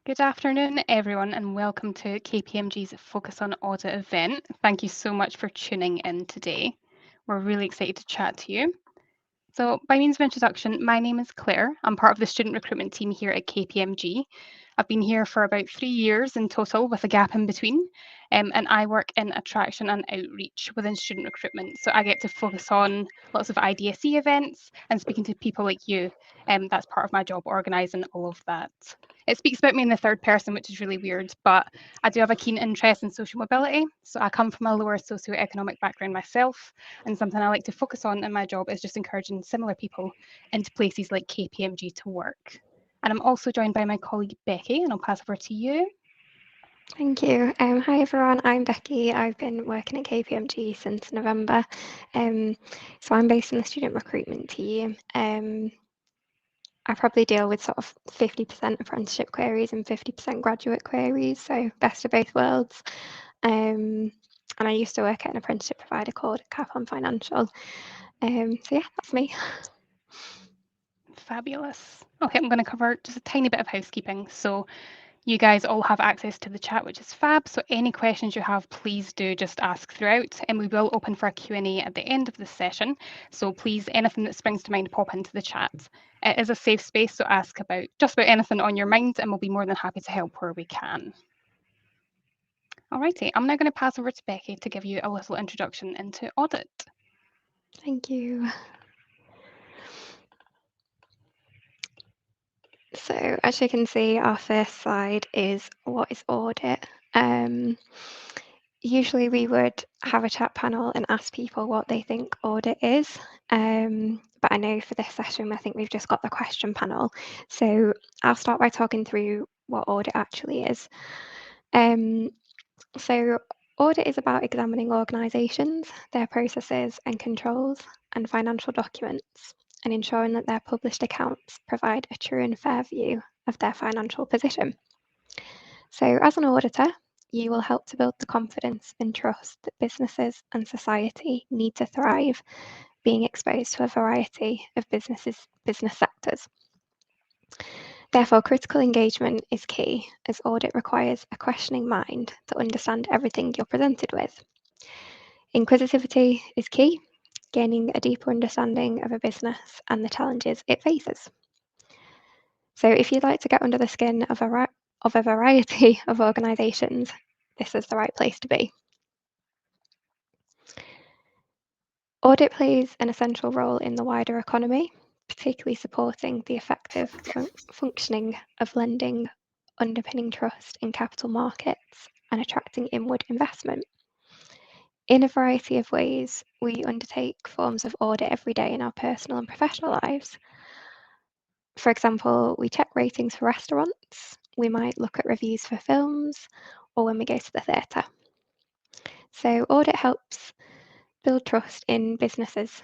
Good afternoon, everyone, and welcome to KPMG's Focus on Audit event. Thank you so much for tuning in today. We're really excited to chat to you. So, by means of introduction, my name is Claire. I'm part of the student recruitment team here at KPMG. I've been here for about 3 years in total, with a gap in between, and I work in attraction and outreach within student recruitment. So, I get to focus on lots of IDSE events and speaking to people like you. That's part of my job, organising all of that. It speaks about me in the third person, which is really weird, but I do have a keen interest in social mobility. So, I come from a lower socioeconomic background myself, and something I like to focus on in my job is just encouraging similar people into places like KPMG to work. And I'm also joined by my colleague Becky, and I'll pass over to you. Thank you. Hi everyone, I'm Becky. I've been working at KPMG since November. So I'm based in the student recruitment team. I probably deal with sort of 50% apprenticeship queries and 50% graduate queries, so best of both worlds. And I used to work at an apprenticeship provider called Capon Financial. So yeah, that's me. Fabulous. Okay, I'm going to cover just a tiny bit of housekeeping. So you guys all have access to the chat, which is fab. So any questions you have, please do just ask throughout, and we will open for a Q&A at the end of the session. So please, anything that springs to mind, pop into the chat. It is a safe space, so ask about just about anything on your mind, and we'll be more than happy to help where we can. Alrighty, I'm now going to pass over to Becky to give you a little introduction into audit. Thank you. So as you can see, our first slide is what is audit. Usually we would have a chat panel and ask people what they think audit is. But I know for this session, I think we've just got the question panel. So I'll start by talking through what audit actually is. So audit is about examining organisations, their processes and controls and financial documents, and ensuring that their published accounts provide a true and fair view of their financial position. So as an auditor, you will help to build the confidence and trust that businesses and society need to thrive, being exposed to a variety of business sectors. Therefore, critical engagement is key, as audit requires a questioning mind to understand everything you're presented with. Inquisitivity is key, gaining a deeper understanding of a business and the challenges it faces. So if you'd like to get under the skin of a variety of organisations, this is the right place to be. Audit plays an essential role in the wider economy, particularly supporting the effective functioning of lending, underpinning trust in capital markets, and attracting inward investment. In a variety of ways, we undertake forms of audit every day in our personal and professional lives. For example, we check ratings for restaurants, we might look at reviews for films, or when we go to the theatre. So audit helps build trust in businesses,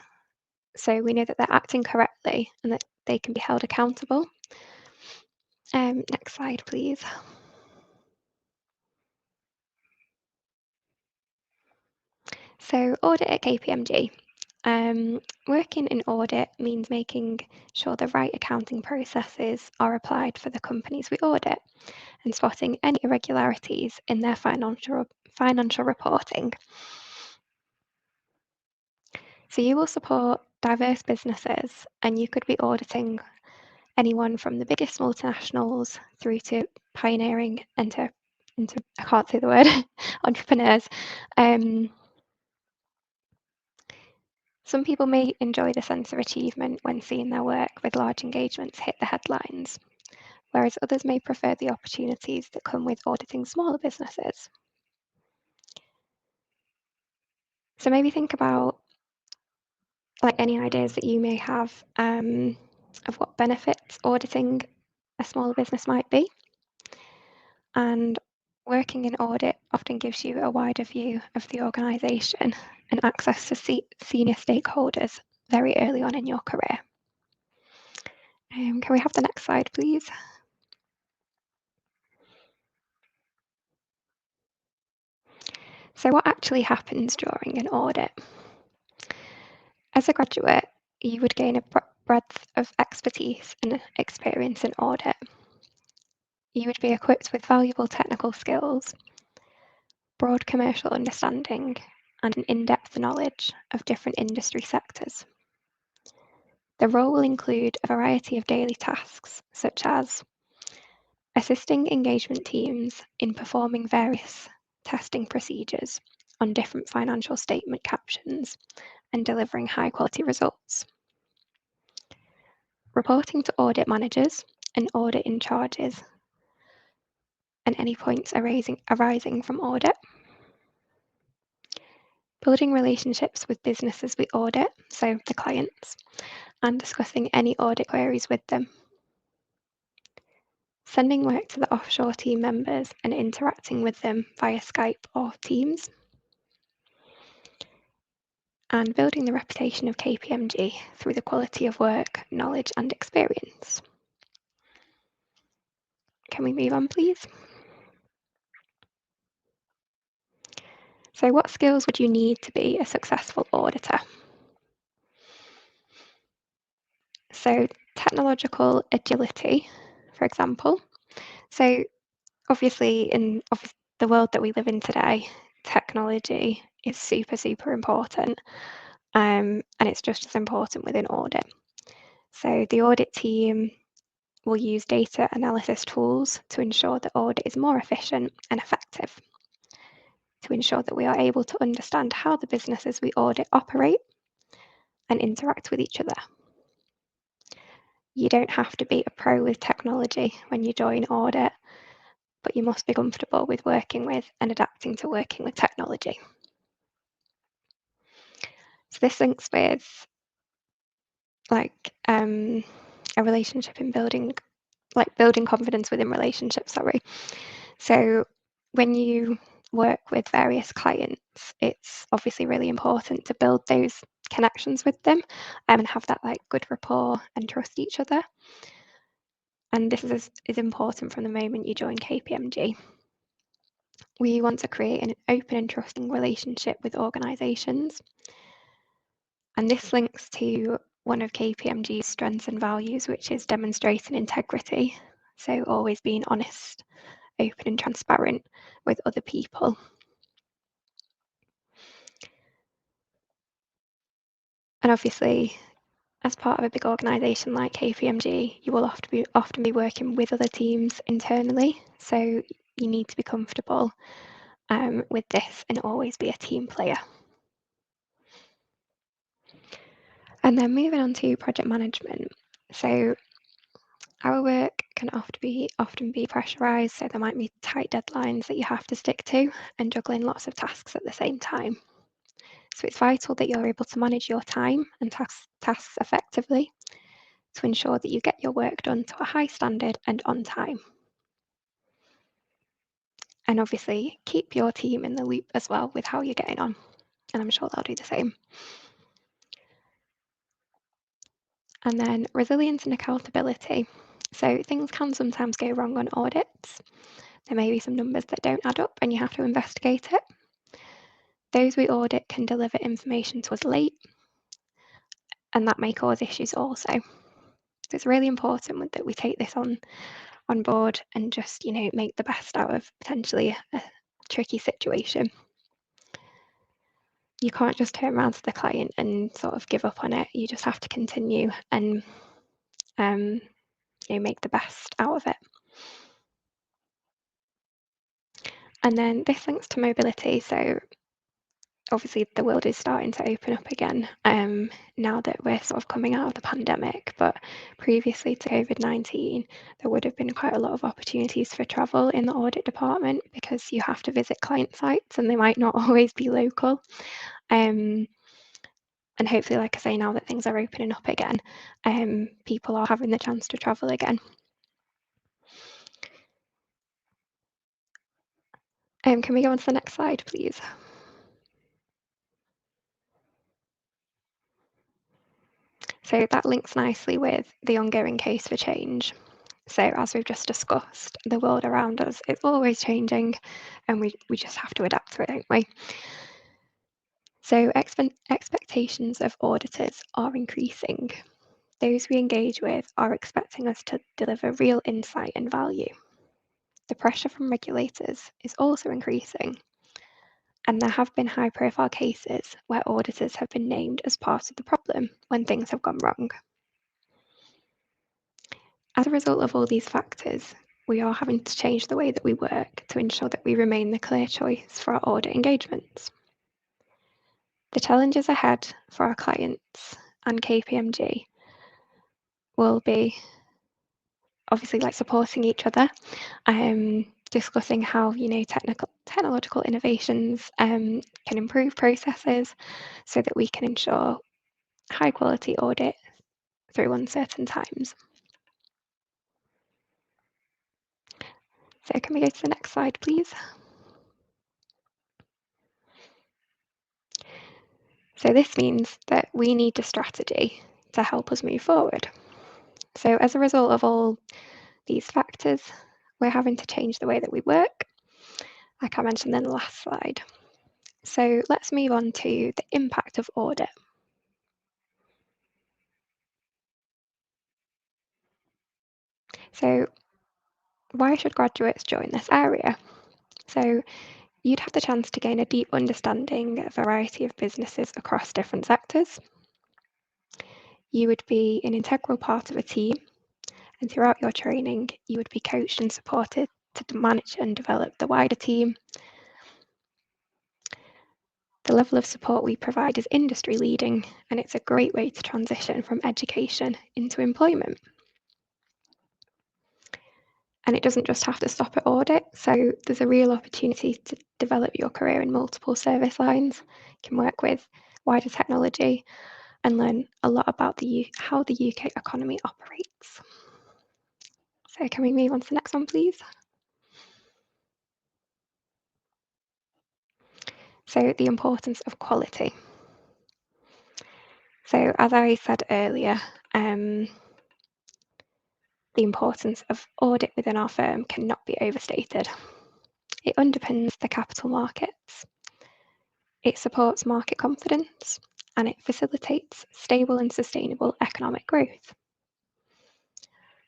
so we know that they're acting correctly and that they can be held accountable. Next slide, please. So audit at KPMG. Working in audit means making sure the right accounting processes are applied for the companies we audit and spotting any irregularities in their financial reporting. So you will support diverse businesses, and you could be auditing anyone from the biggest multinationals through to pioneering I can't say the word, entrepreneurs. Some people may enjoy the sense of achievement when seeing their work with large engagements hit the headlines, whereas others may prefer the opportunities that come with auditing smaller businesses. So maybe think about like any ideas that you may have of what benefits auditing a smaller business might be. And working in audit often gives you a wider view of the organisation and access to senior stakeholders very early on in your career. Can we have the next slide, please? So what actually happens during an audit? As a graduate, you would gain a breadth of expertise and experience in audit. You would be equipped with valuable technical skills, broad commercial understanding, and an in-depth knowledge of different industry sectors. The role will include a variety of daily tasks, such as assisting engagement teams in performing various testing procedures on different financial statement captions and delivering high-quality results, reporting to audit managers and auditing charges and any points arising from audit, building relationships with businesses we audit, so the clients, and discussing any audit queries with them, sending work to the offshore team members and interacting with them via Skype or Teams, and building the reputation of KPMG through the quality of work, knowledge, and experience. Can we move on, please? So what skills would you need to be a successful auditor? So technological agility, for example. So obviously in the world that we live in today, technology is super, super important. And it's just as important within audit. So the audit team will use data analysis tools to ensure that audit is more efficient and effective, to ensure that we are able to understand how the businesses we audit operate and interact with each other. You don't have to be a pro with technology when you join audit, but you must be comfortable with working with and adapting to working with technology. So this links with a relationship in building confidence within relationships, sorry. So when you work with various clients, it's obviously really important to build those connections with them and have that good rapport and trust each other. And this is important from the moment you join KPMG. We want to create an open and trusting relationship with organisations. And this links to one of KPMG's strengths and values, which is demonstrating integrity. So always being honest, open and transparent with other people. And obviously, as part of a big organisation like KPMG, you will often be working with other teams internally. So you need to be comfortable with this and always be a team player. And then moving on to project management. So our work can often be pressurised, so there might be tight deadlines that you have to stick to and juggling lots of tasks at the same time. So it's vital that you're able to manage your time and tasks effectively to ensure that you get your work done to a high standard and on time. And obviously keep your team in the loop as well with how you're getting on, and I'm sure they'll do the same. And then resilience and accountability. So things can sometimes go wrong on audits. There may be some numbers that don't add up and you have to investigate it. Those we audit can deliver information to us late, and that may cause issues also. So it's really important that we take this on board and just, make the best out of potentially a tricky situation. You can't just turn around to the client and sort of give up on it. You just have to continue and make the best out of it. And then this links to mobility. So obviously the world is starting to open up again now that we're sort of coming out of the pandemic, but previously to COVID-19 there would have been quite a lot of opportunities for travel in the audit department because you have to visit client sites and they might not always be local. And hopefully, like I say, now that things are opening up again, people are having the chance to travel again. Can we go on to the next slide, please? So that links nicely with the ongoing case for change. So as we've just discussed, the world around us is always changing and we just have to adapt to it, don't we? So expectations of auditors are increasing. Those we engage with are expecting us to deliver real insight and value. the pressure from regulators is also increasing, and there have been high-profile cases where auditors have been named as part of the problem when things have gone wrong. As a result of all these factors, we are having to change the way that we work to ensure that we remain the clear choice for our audit engagements. The challenges ahead for our clients and KPMG will be obviously like supporting each other, discussing how technological innovations can improve processes so that we can ensure high quality audit through uncertain times. So can we go to the next slide, please? So this means that we need a strategy to help us move forward. So as a result of all these factors, we're having to change the way that we work, like I mentioned in the last slide. So let's move on to the impact of audit. So why should graduates join this area? So you'd have the chance to gain a deep understanding of a variety of businesses across different sectors. You would be an integral part of a team, and throughout your training, you would be coached and supported to manage and develop the wider team. The level of support we provide is industry leading, and it's a great way to transition from education into employment. And it doesn't just have to stop at audit, so there's a real opportunity to develop your career in multiple service lines. You can work with wider technology and learn a lot about how the UK economy operates. So can we move on to the next one, please? So the importance of quality. So as I said earlier, the importance of audit within our firm cannot be overstated. It underpins the capital markets. It supports market confidence, and it facilitates stable and sustainable economic growth.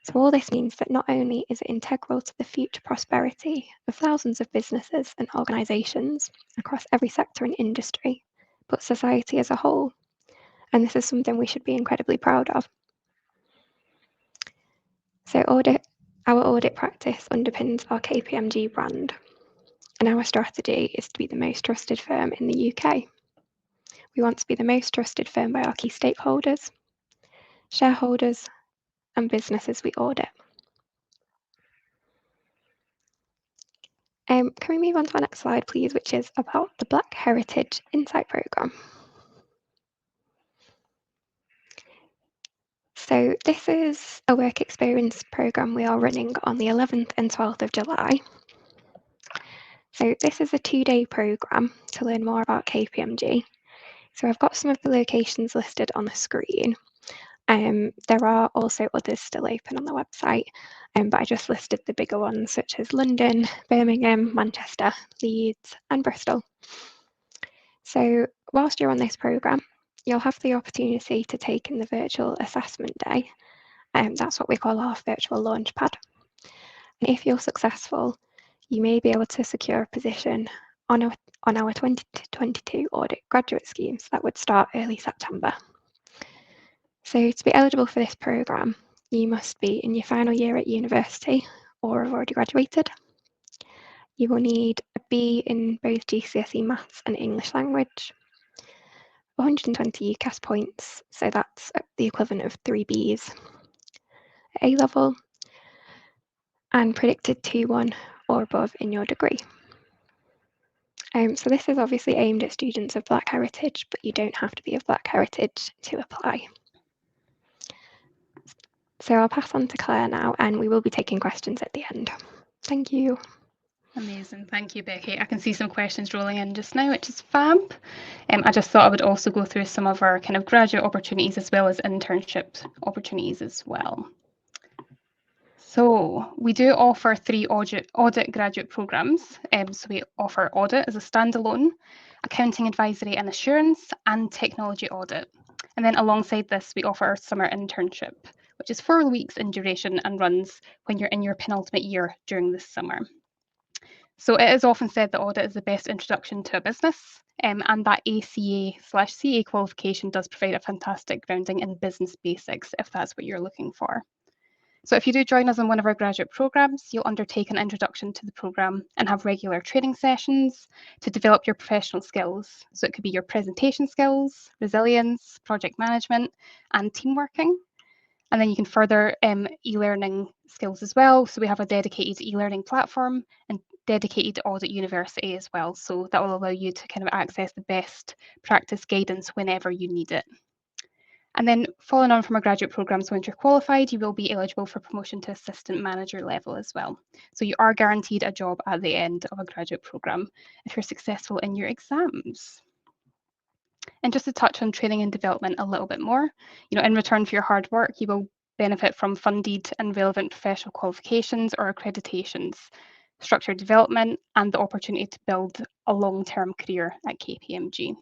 So all this means that not only is it integral to the future prosperity of thousands of businesses and organisations across every sector and industry, but society as a whole. And this is something we should be incredibly proud of. So our audit practice underpins our KPMG brand, and our strategy is to be the most trusted firm in the UK. We want to be the most trusted firm by our key stakeholders, shareholders, and businesses we audit. Can we move on to our next slide, please, which is about the Black Heritage Insight Programme. So this is a work experience programme we are running on the 11th and 12th of July. So this is a 2-day programme to learn more about KPMG. So I've got some of the locations listed on the screen. There are also others still open on the website, but I just listed the bigger ones such as London, Birmingham, Manchester, Leeds, and Bristol. So whilst you're on this programme, you'll have the opportunity to take in the virtual assessment day. That's what we call our virtual launchpad. And if you're successful, you may be able to secure a position on our 2022 audit graduate schemes that would start early September. So to be eligible for this programme, you must be in your final year at university or have already graduated. You will need a B in both GCSE Maths and English Language, 120 UCAS points, so that's the equivalent of 3 Bs at A-level, and predicted 2-1 or above in your degree. So this is obviously aimed at students of Black heritage, but you don't have to be of Black heritage to apply. So I'll pass on to Claire now, and we will be taking questions at the end. Thank you. Amazing, thank you, Becky. I can see some questions rolling in just now, which is fab. I just thought I would also go through some of our kind of graduate opportunities as well as internship opportunities as well. So we do offer 3 audit graduate programs. So we offer audit as a standalone, accounting advisory and assurance, and technology audit. And then alongside this, we offer our summer internship, which is 4 weeks in duration and runs when you're in your penultimate year during the summer. So it is often said that audit is the best introduction to a business, and that ACA/CA qualification does provide a fantastic grounding in business basics if that's what you're looking for. So if you do join us in one of our graduate programs, you'll undertake an introduction to the program and have regular training sessions to develop your professional skills. So it could be your presentation skills, resilience, project management, and team working. And then you can further e-learning skills as well. So we have a dedicated e-learning platform and dedicated audit university as well. So that will allow you to kind of access the best practice guidance whenever you need it. And then following on from our graduate programs, once you're qualified, you will be eligible for promotion to assistant manager level as well. So you are guaranteed a job at the end of a graduate program if you're successful in your exams. And just to touch on training and development a little bit more, in return for your hard work, you will benefit from funded and relevant professional qualifications or accreditations, structured development, and the opportunity to build a long-term career at KPMG.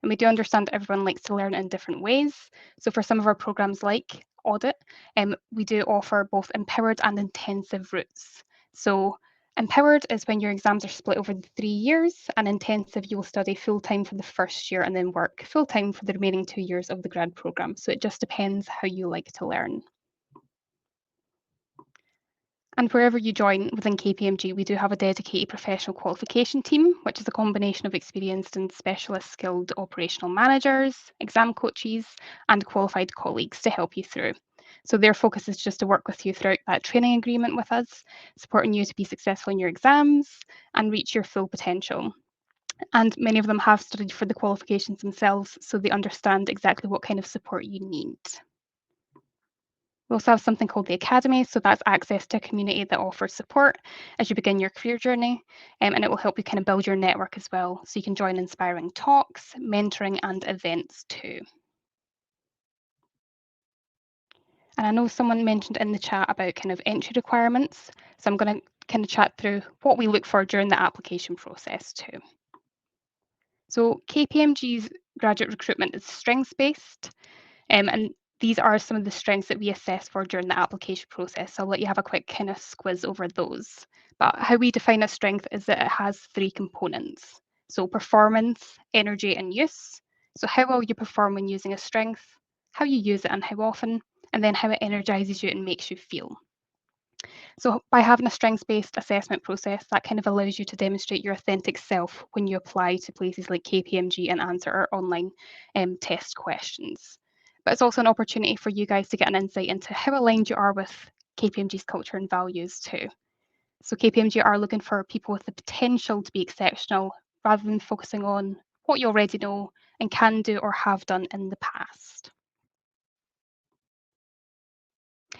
And we do understand that everyone likes to learn in different ways. So for some of our programs like Audit, we do offer both empowered and intensive routes. So empowered is when your exams are split over the 3 years, and intensive you will study full-time for the first year and then work full-time for the remaining 2 years of the grad program. So it just depends how you like to learn. And wherever you join within KPMG, we do have a dedicated professional qualification team, which is a combination of experienced and specialist skilled operational managers, exam coaches, and qualified colleagues to help you through. So their focus is just to work with you throughout that training agreement with us, supporting you to be successful in your exams and reach your full potential. And many of them have studied for the qualifications themselves, so they understand exactly what kind of support you need. We also have something called the Academy, so that's access to a community that offers support as you begin your career journey, and it will help you kind of build your network as well. So you can join inspiring talks, mentoring, and events too. And I know someone mentioned in the chat about kind of entry requirements, so I'm going to kind of chat through what we look for during the application process too. So KPMG's graduate recruitment is strengths-based, and these are some of the strengths that we assess for during the application process. So I'll let you have a quick kind of squiz over those. But how we define a strength is that it has 3 components. So performance, energy, and use. So how well you perform when using a strength, how you use it and how often, and then how it energizes you and makes you feel. So by having a strengths-based assessment process, that kind of allows you to demonstrate your authentic self when you apply to places like KPMG and answer our online test questions. But it's also an opportunity for you guys to get an insight into how aligned you are with KPMG's culture and values too. So KPMG are looking for people with the potential to be exceptional rather than focusing on what you already know and can do or have done in the past.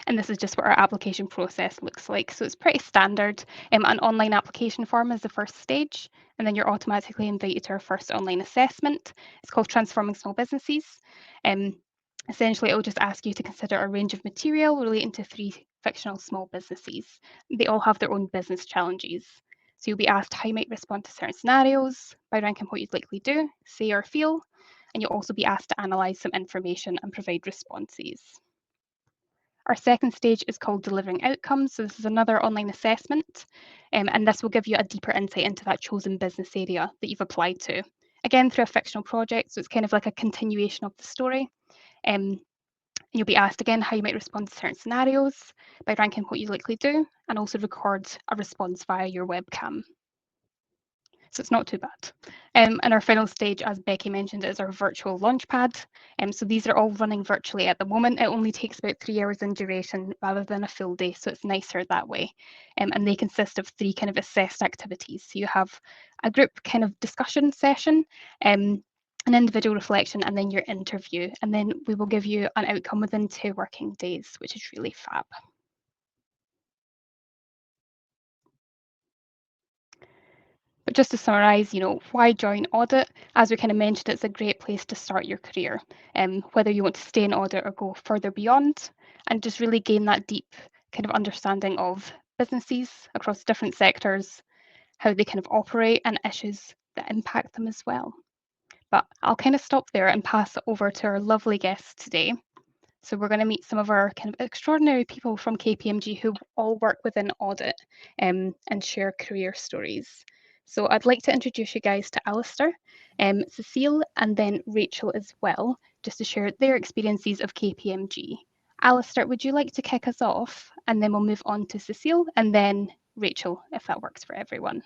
And this is just what our application process looks like. So it's pretty standard. An online application form is the first stage, and then you're automatically invited to our first online assessment. It's called Transforming Small Businesses. Essentially, it will just ask you to consider a range of material relating to 3 fictional small businesses. They all have their own business challenges. So you'll be asked how you might respond to certain scenarios by ranking what you'd likely do, say, or feel. And you'll also be asked to analyse some information and provide responses. Our second stage is called Delivering Outcomes. So this is another online assessment, and this will give you a deeper insight into that chosen business area that you've applied to. Again, through a fictional project, so it's kind of like a continuation of the story. You'll be asked again how you might respond to certain scenarios by ranking what you likely do, and also record a response via your webcam. So it's not too bad. And our final stage, as Becky mentioned, is our virtual launchpad. So these are all running virtually at the moment. It only takes about 3 hours in duration rather than a full day, so it's nicer that way. And they consist of 3 kind of assessed activities. So you have a group kind of discussion session, an individual reflection, and then your interview. And then we will give you an outcome within 2 working days, which is really fab. But just to summarise, why join audit? As we kind of mentioned, it's a great place to start your career, whether you want to stay in audit or go further beyond, and just really gain that deep kind of understanding of businesses across different sectors, how they kind of operate, and issues that impact them as well. But I'll kind of stop there and pass it over to our lovely guest today. So we're going to meet some of our kind of extraordinary people from KPMG who all work within audit and share career stories. So I'd like to introduce you guys to Alistair, Cecile, and then Rachel as well, just to share their experiences of KPMG. Alistair, would you like to kick us off? And then we'll move on to Cecile and then Rachel, if that works for everyone.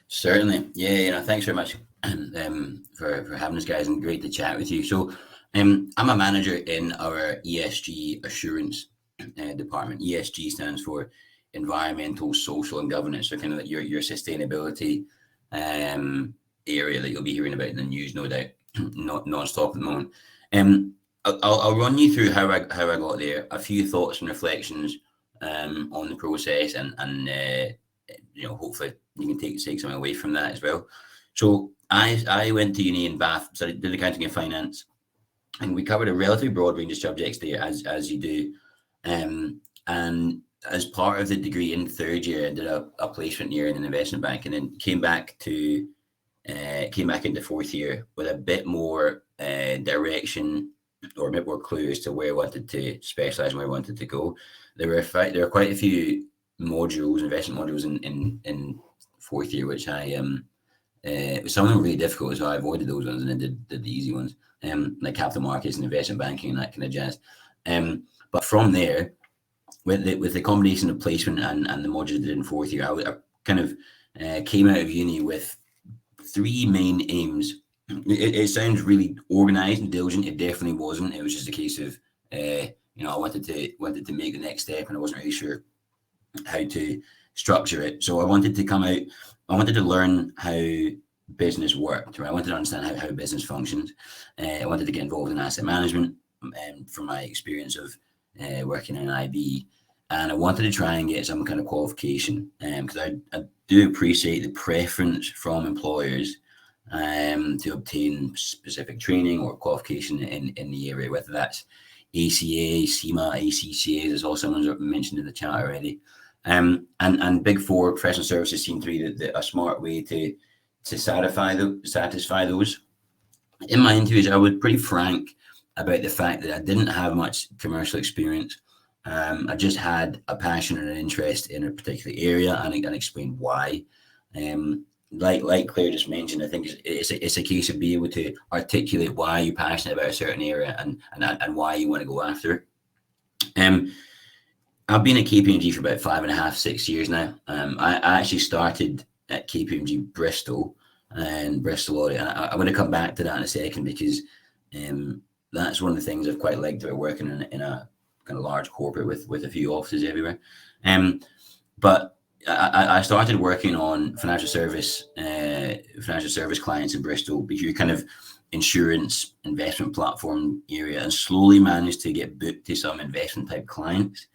Certainly. Yeah, thanks very much for having us, guys, and great to chat with you. So I'm a manager in our ESG assurance department. ESG stands for environmental, social, and governance. So kind of like your sustainability area that you'll be hearing about in the news, no doubt, non-stop at the moment. I'll run you through how I got there, a few thoughts and reflections on the process, and hopefully you can take something away from that as well. So I went to uni in Bath, did accounting and finance, and we covered a relatively broad range of subjects there, as you do. And as part of the degree in third year, I did a placement year in an investment bank, and then came back into fourth year with a bit more direction or a bit more clue as to where I wanted to specialize and where I wanted to go. There were quite a few modules, investment modules in fourth year, which some of them were really difficult, so I avoided those ones and I did the easy ones, like capital markets and investment banking and that kind of jazz. But from there, with the combination of placement and the modules I did in fourth year, I kind of came out of uni with three main aims. It sounds really organized and diligent. It definitely wasn't. It was just a case of I wanted to make the next step, and I wasn't really sure how to structure it. So I wanted to learn how business worked, right? I wanted to understand how business functions. I wanted to get involved in asset management from my experience of working in IB, and I wanted to try and get some kind of qualification, because I do appreciate the preference from employers to obtain specific training or qualification in the area, whether that's ACA, CIMA, ACCA, as all someone's mentioned in the chat already. And Big Four professional services seem to be a smart way to satisfy those. In my interviews, I was pretty frank about the fact that I didn't have much commercial experience. I just had a passion and an interest in a particular area, and I explained why. Like Claire just mentioned, I think it's a case of being able to articulate why you're passionate about a certain area and why you want to go after it. I've been at KPMG for about 5.5, 6 years now. I actually started at KPMG Bristol and Bristol Audit, and I'm going to come back to that in a second, because that's one of the things I've quite liked about working in a kind of large corporate with a few offices everywhere. But I started working on financial service clients in Bristol, because you're kind of insurance investment platform area, and slowly managed to get booked to some investment type clients.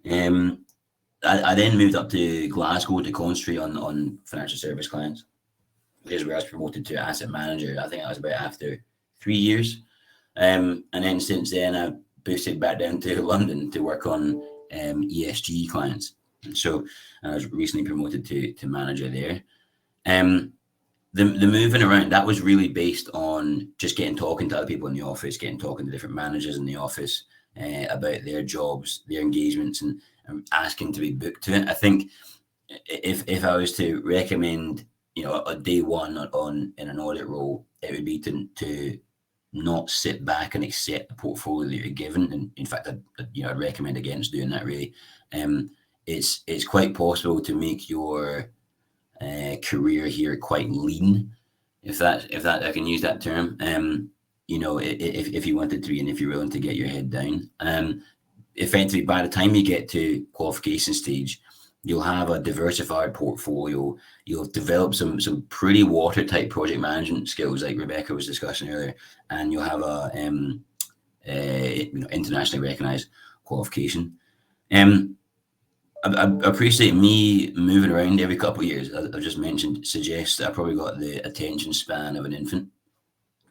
I then moved up to Glasgow to concentrate on financial service clients, because where I was promoted to asset manager. I think that was about after 3 years. And then since then, I've boosted back down to London to work on ESG clients. And so I was recently promoted to manager there. The moving around, that was really based on just talking to other people in the office, talking to different managers in the office about their jobs, their engagements, and asking to be booked to it. I think if I was to recommend, a day one in an audit role, it would be to not sit back and accept the portfolio that you're given. And in fact, I'd recommend against doing that, really. It's quite possible to make your career here quite lean, if that I can use that term. If you wanted to be, and if you're willing to get your head down. Effectively, by the time you get to qualification stage, you'll have a diversified portfolio. You'll develop some pretty watertight project management skills, like Rebecca was discussing earlier, and you'll have a internationally recognized qualification. I appreciate me moving around every couple of years. I've just mentioned suggests that I probably got the attention span of an infant,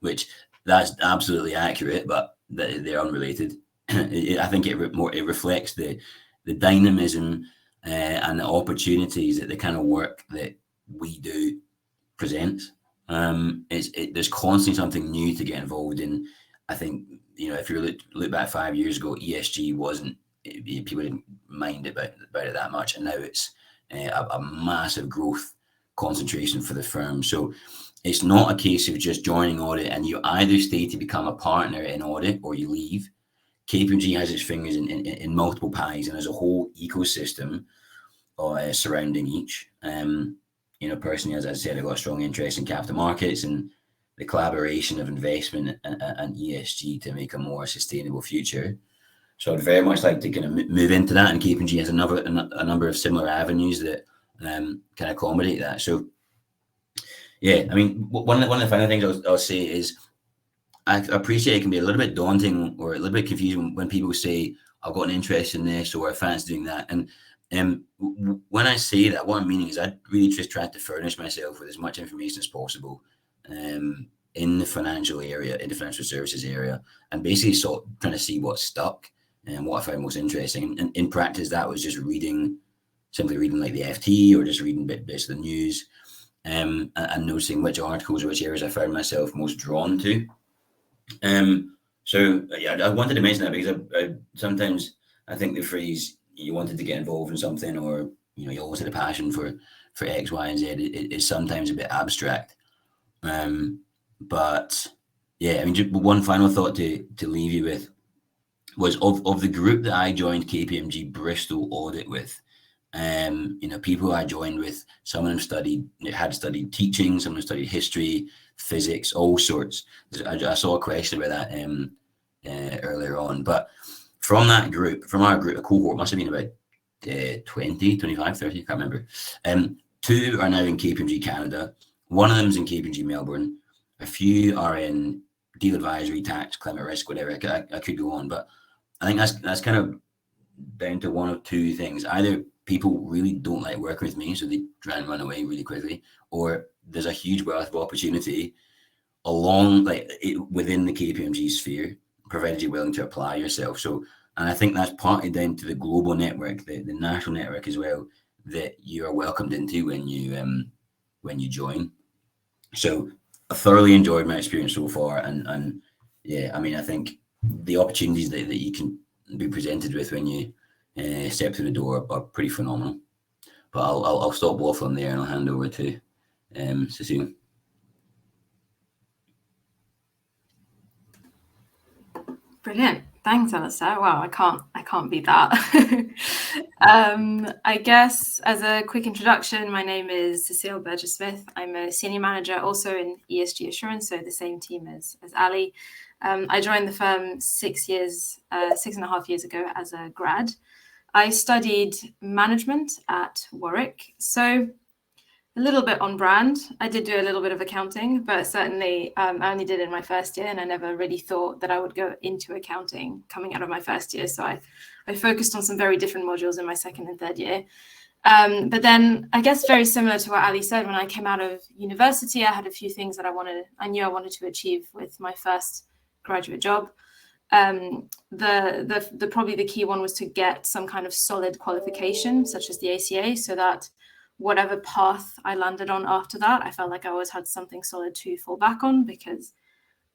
which that's absolutely accurate, but they're unrelated. I think it reflects the dynamism and the opportunities that the kind of work that we do presents. There's constantly something new to get involved in. I think if you look back 5 years ago, ESG wasn't, people didn't mind about it that much, and now it's a massive growth concentration for the firm. So it's not a case of just joining audit and you either stay to become a partner in audit or you leave. KPMG has its fingers in multiple pies, and there's a whole ecosystem surrounding each. Personally, as I said, I've got a strong interest in capital markets and the collaboration of investment and ESG to make a more sustainable future. So I'd very much like to kind of move into that, and KPMG has a number of similar avenues that can accommodate that. So yeah, I mean, one of the final things I'll say is I appreciate it can be a little bit daunting or a little bit confusing when people say, I've got an interest in this or I fancy doing that. And when I say that, what I'm meaning is I really just try to furnish myself with as much information as possible in the financial area, in the financial services area, and basically sort of trying to see what's stuck and what I found most interesting. And in practice, that was just simply reading like the FT or just reading bits of the news and noticing which articles or which areas I found myself most drawn to. So yeah, I wanted to mention that because sometimes I think the phrase you wanted to get involved in something, or you always had a passion for X, Y, and Z is sometimes a bit abstract. But yeah, I mean, just one final thought to leave you with was of the group that I joined KPMG Bristol Audit with. People I joined with, some of them had studied teaching, some of them studied history, physics, all sorts. I saw a question about that earlier on. But from our group, a cohort must have been about 20, 25, 30, I can't remember. 2 are now in KPMG Canada. One of them's in KPMG Melbourne. A few are in deal advisory, tax, climate risk, whatever. I could go on, but I think that's kind of down to one of two things. Either people really don't like working with me, so they try and run away really quickly, or there's a huge wealth of opportunity within the KPMG sphere, provided you're willing to apply yourself. So, and I think that's partly down to the global network, the national network as well, that you are welcomed into when you join. So I thoroughly enjoyed my experience so far, and yeah, I mean, I think the opportunities that you can be presented with when you step through the door are pretty phenomenal. But I'll stop waffling there and I'll hand over to Cecile. Brilliant. Thanks, Alistair. Wow, I can't beat that. I guess as a quick introduction, my name is Cecile Burgess-Smith. I'm a senior manager also in ESG assurance, so the same team as Ali. I joined the firm 6.5 years ago as a grad. I studied management at Warwick, so a little bit on brand. I did do a little bit of accounting, but certainly I only did it in my first year, and I never really thought that I would go into accounting coming out of my first year. So I focused on some very different modules in my second and third year. But then I guess very similar to what Ali said, when I came out of university, I had a few things that I knew I wanted to achieve with my first graduate job. Probably the key one was to get some kind of solid qualification, such as the ACA, so that whatever path I landed on after that, I felt like I always had something solid to fall back on, because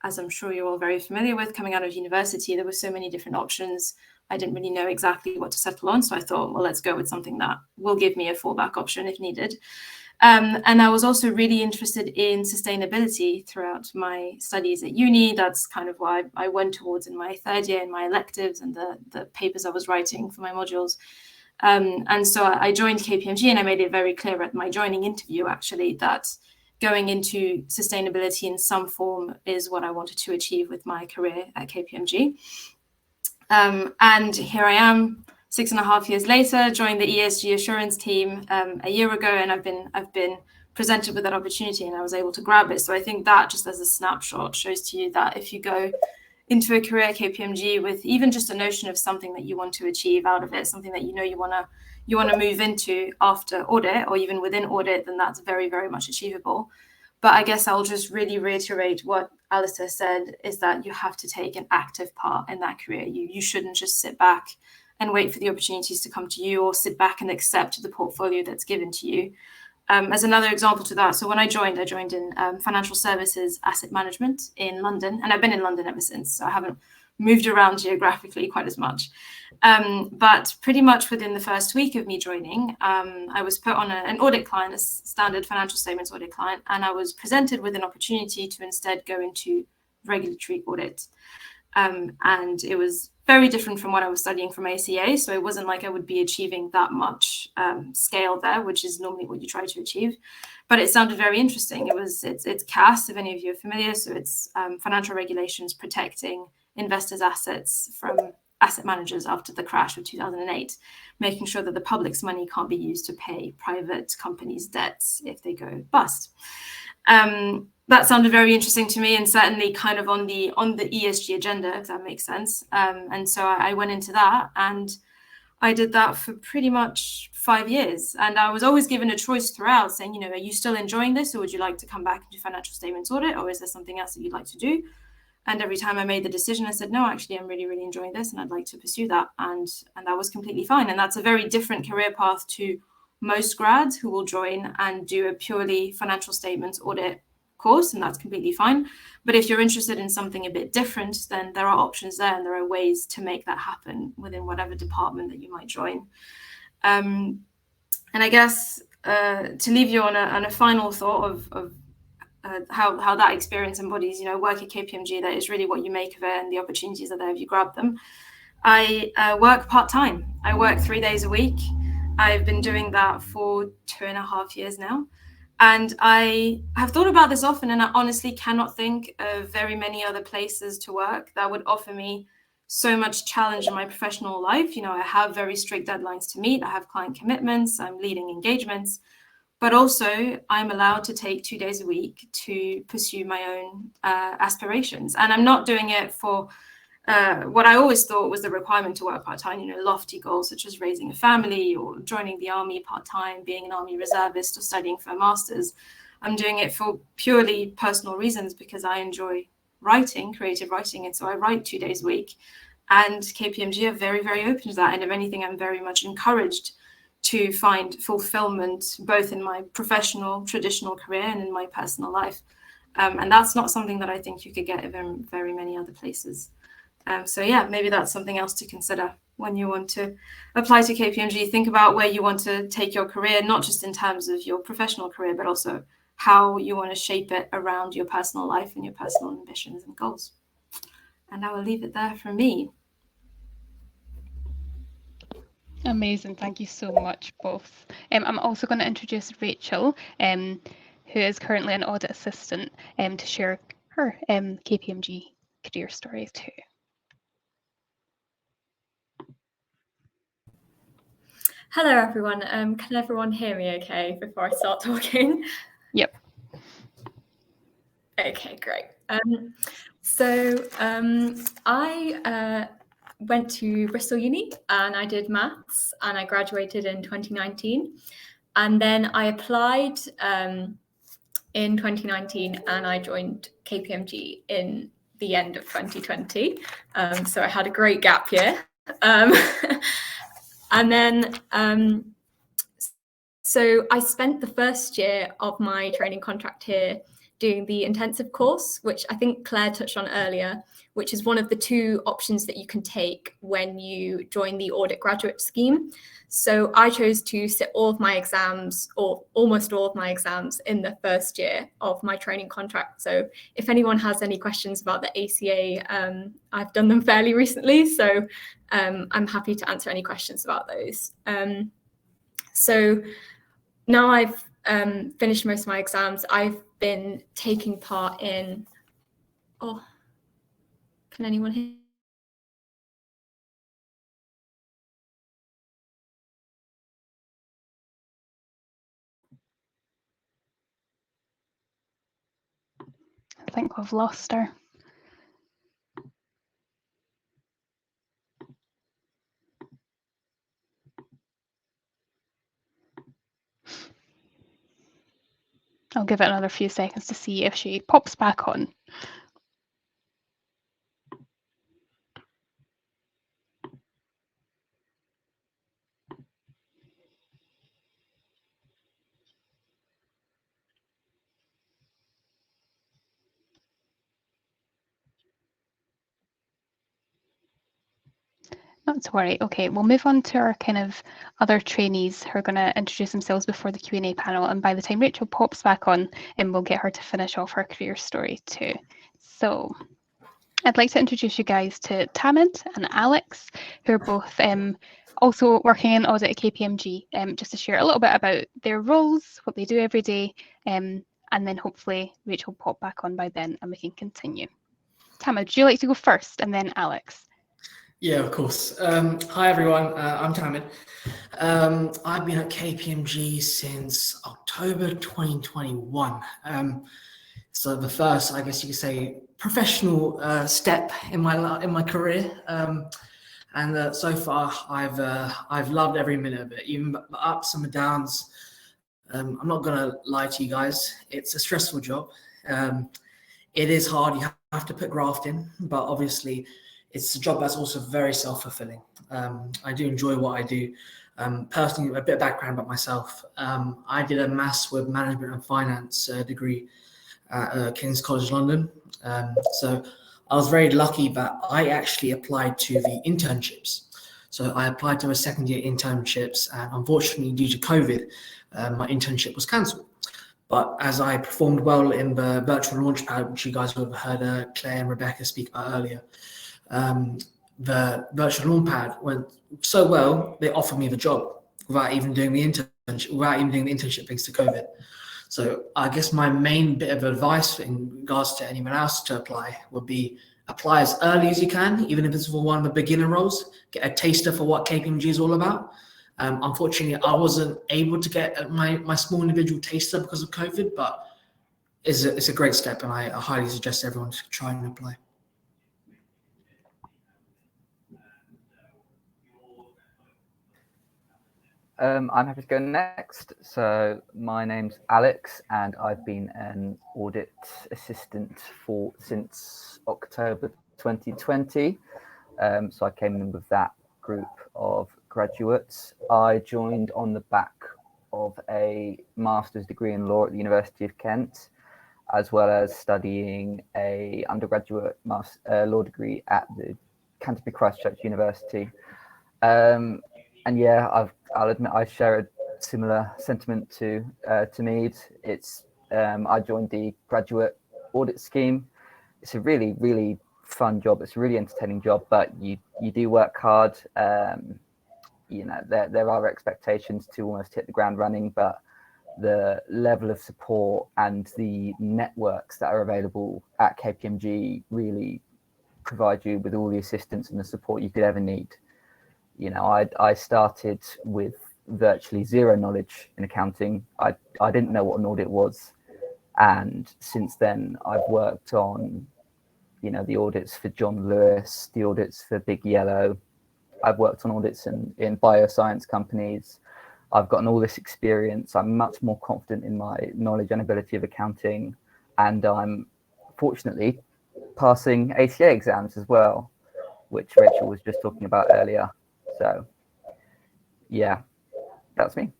as I'm sure you're all very familiar with, coming out of university, there were so many different options. I didn't really know exactly what to settle on. So I thought, well, let's go with something that will give me a fallback option if needed. And I was also really interested in sustainability throughout my studies at uni. That's kind of why I went towards in my third year in my electives and the papers I was writing for my modules. And so I joined KPMG, and I made it very clear at my joining interview, actually, that going into sustainability in some form is what I wanted to achieve with my career at KPMG. And here I am, 6.5 years later, joined the ESG assurance team a year ago, and I've been presented with that opportunity, and I was able to grab it. So I think that, just as a snapshot, shows to you that if you go into a career at KPMG with even just a notion of something that you want to achieve out of it, something that you want to move into after audit or even within audit, then that's very, very much achievable. But I guess I'll just really reiterate what Alistair said, is that you have to take an active part in that career. You shouldn't just sit back and wait for the opportunities to come to you, or sit back and accept the portfolio that's given to you. As another example to that, so when I joined in financial services asset management in London, and I've been in London ever since, so I haven't moved around geographically quite as much. But pretty much within the first week of me joining, I was put on an audit client, a standard financial statements audit client, and I was presented with an opportunity to instead go into regulatory audit. And it was very different from what I was studying from ACA, so it wasn't like I would be achieving that much scale there, which is normally what you try to achieve. But it sounded very interesting. It's CAS, if any of you are familiar, so it's financial regulations protecting investors' assets from asset managers after the crash of 2008, making sure that the public's money can't be used to pay private companies' debts if they go bust. That sounded very interesting to me, and certainly kind of on the ESG agenda, if that makes sense. And so I went into that, and I did that for pretty much 5 years. And I was always given a choice throughout, saying, you know, are you still enjoying this, or would you like to come back and do financial statements audit, or is there something else that you'd like to do? And every time I made the decision, I said, no, actually, I'm really, really enjoying this, and I'd like to pursue that. And that was completely fine. And that's a very different career path to most grads who will join and do a purely financial statements audit course, and that's completely fine. But if you're interested in something a bit different, then there are options there, and there are ways to make that happen within whatever department that you might join. And I guess to leave you on a final thought of how that experience embodies, you know, work at KPMG, that is really what you make of it, and the opportunities are there if you grab them. I work part-time. I work 3 days a week. I've been doing that for 2.5 years now. And I have thought about this often, and I honestly cannot think of very many other places to work that would offer me so much challenge in my professional life. You know, I have very strict deadlines to meet. I have client commitments. I'm leading engagements. But also, I'm allowed to take 2 days a week to pursue my own aspirations. And I'm not doing it for what I always thought was the requirement to work part-time, you know, lofty goals such as raising a family or joining the army part-time, being an army reservist, or studying for a master's. I'm doing it for purely personal reasons because I enjoy writing, creative writing, and so I write 2 days a week. And KPMG are very, very open to that. And if anything, I'm very much encouraged to find fulfillment both in my professional, traditional career and in my personal life. And that's not something that I think you could get in very many other places. So yeah, maybe that's something else to consider when you want to apply to KPMG. Think about where you want to take your career, not just in terms of your professional career, but also how you want to shape it around your personal life and your personal ambitions and goals. And I will leave it there from me. Amazing. Thank you so much, both. I'm also going to introduce Rachel, who is currently an audit assistant, to share her KPMG career story too. Hello, everyone. Can everyone hear me okay before I start talking? Yep. Okay, great. I went to Bristol Uni and I did maths, and I graduated in 2019. And then I applied in 2019 and I joined KPMG in the end of 2020. So I had a great gap year. And then, so I spent the first year of my training contract here doing the intensive course, which I think Claire touched on earlier, which is one of the 2 options that you can take when you join the Audit Graduate Scheme. So I chose to sit all of my exams, or almost all of my exams, in the first year of my training contract. So if anyone has any questions about the ACA, I've done them fairly recently, so I'm happy to answer any questions about those. So now I've finished most of my exams, I've been taking part in, oh, can anyone hear? I think we've lost her. I'll give it another few seconds to see if she pops back on. Not to worry. Okay, we'll move on to our kind of other trainees who are going to introduce themselves before the Q&A panel. And by the time Rachel pops back on, we'll get her to finish off her career story too. So I'd like to introduce you guys to Tamid and Alex, who are both also working in audit at KPMG, just to share a little bit about their roles, what they do every day, and then hopefully Rachel will pop back on by then and we can continue. Tamid, would you like to go first and then Alex? Yeah, of course. Hi, everyone. I'm Tamid. I've been at KPMG since October 2021. So the first, I guess you could say, professional step in my career. And so far, I've loved every minute of it, even the ups and the downs. I'm not gonna lie to you guys. It's a stressful job. It is hard. You have to put graft in, but obviously, it's a job that's also very self-fulfilling. I do enjoy what I do. Personally, a bit of background about myself. I did a Maths with Management and Finance degree at King's College London. So I was very lucky that I actually applied to the internships. So I applied to a second year internships, and unfortunately, due to COVID, my internship was cancelled. But as I performed well in the virtual launchpad, which you guys would have heard Claire and Rebecca speak about earlier, the virtual launchpad went so well, they offered me the job without even doing the internship thanks to COVID. So I guess my main bit of advice in regards to anyone else to apply would be apply as early as you can, even if it's for one of the beginner roles, get a taster for what KPMG is all about. Unfortunately, I wasn't able to get my small individual taster because of COVID, but it's a great step, and I highly suggest everyone to try and apply. I'm happy to go next. So my name's Alex, and I've been an audit assistant since October 2020. So I came in with that group of graduates. I joined on the back of a master's degree in law at the University of Kent, as well as studying a undergraduate law degree at the Canterbury Christ Church University. And yeah, I'll admit I share a similar sentiment to Mead. It's I joined the graduate audit scheme. It's a really, really fun job. It's a really entertaining job, but you do work hard. You know, there are expectations to almost hit the ground running, but the level of support and the networks that are available at KPMG really provide you with all the assistance and the support you could ever need. You know, I started with virtually zero knowledge in accounting. I didn't know what an audit was. And since then, I've worked on, you know, the audits for John Lewis, the audits for Big Yellow. I've worked on audits in bioscience companies. I've gotten all this experience. I'm much more confident in my knowledge and ability of accounting. And I'm fortunately passing ACA exams as well, which Rachel was just talking about earlier. So, yeah, that's me.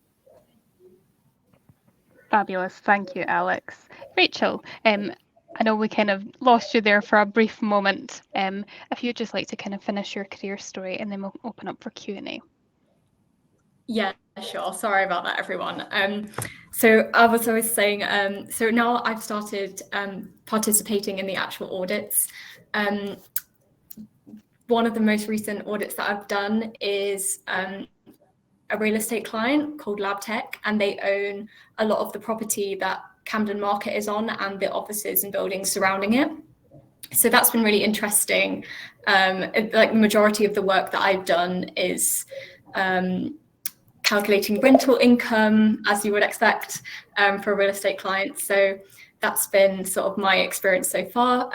Fabulous. Thank you, Alex. Rachel, I know we kind of lost you there for a brief moment. If you'd just like to kind of finish your career story, and then we'll open up for Q&A. Yeah, sure. Sorry about that, everyone. So I was always saying, so now I've started participating in the actual audits. One of the most recent audits that I've done is a real estate client called LabTech, and they own a lot of the property that Camden Market is on and the offices and buildings surrounding it. So that's been really interesting. Like the majority of the work that I've done is calculating rental income, as you would expect for a real estate client. So that's been sort of my experience so far.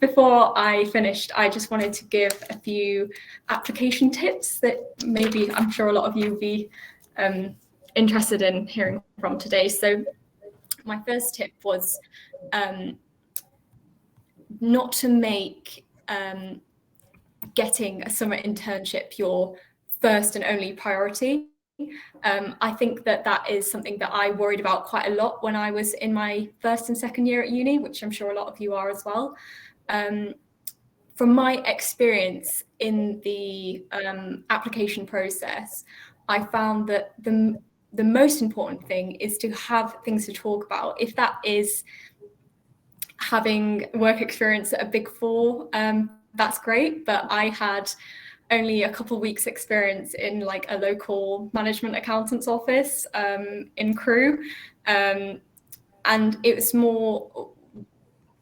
Before I finished, I just wanted to give a few application tips that maybe I'm sure a lot of you will be interested in hearing from today. So my first tip was not to make getting a summer internship your first and only priority. I think that is something that I worried about quite a lot when I was in my first and second year at uni, which I'm sure a lot of you are as well. from my experience in the application process, I found that the most important thing is to have things to talk about. If that is having work experience at a Big Four, that's great, but I had only a couple of weeks experience in like a local management accountant's office in Crewe, and it was more,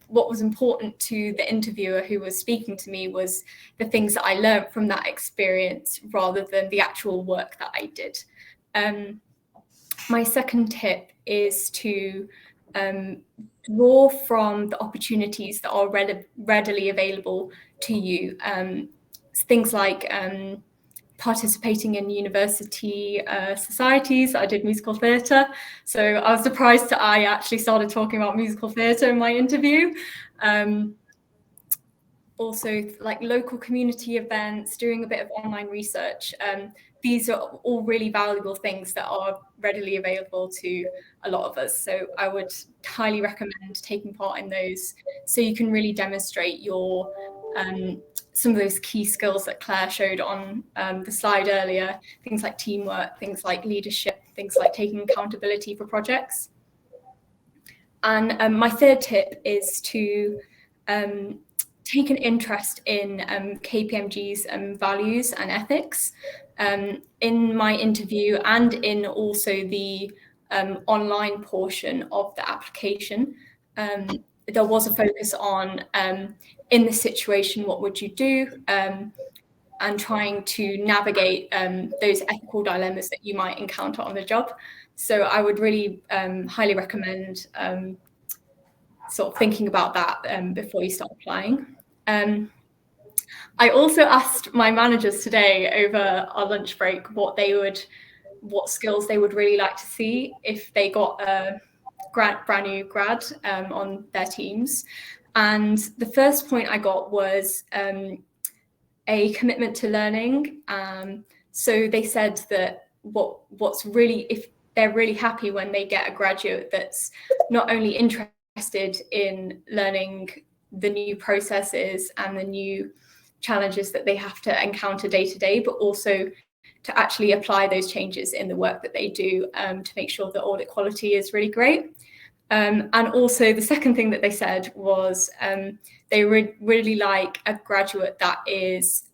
what was important to the interviewer who was speaking to me was the things that I learned from that experience rather than the actual work that I did. My second tip is to draw from the opportunities that are readily available to you. Things like participating in university societies. I did musical theatre, so I was surprised that I actually started talking about musical theatre in my interview. Also, like local community events, doing a bit of online research. These are all really valuable things that are readily available to a lot of us. So I would highly recommend taking part in those so you can really demonstrate your some of those key skills that Claire showed on the slide earlier, things like teamwork, things like leadership, things like taking accountability for projects. And my third tip is to take an interest in KPMG's values and ethics. In my interview and in also the online portion of the application, there was a focus on in this situation, what would you do? And trying to navigate those ethical dilemmas that you might encounter on the job. So I would really highly recommend sort of thinking about that before you start applying. I also asked my managers today over our lunch break what skills they would really like to see if they got a brand new grad on their teams. And the first point I got was a commitment to learning. So they said that what's really, if they're really happy when they get a graduate that's not only interested in learning the new processes and the new challenges that they have to encounter day to day, but also to actually apply those changes in the work that they do to make sure that audit quality is really great. And also the second thing that they said was they really like a graduate that is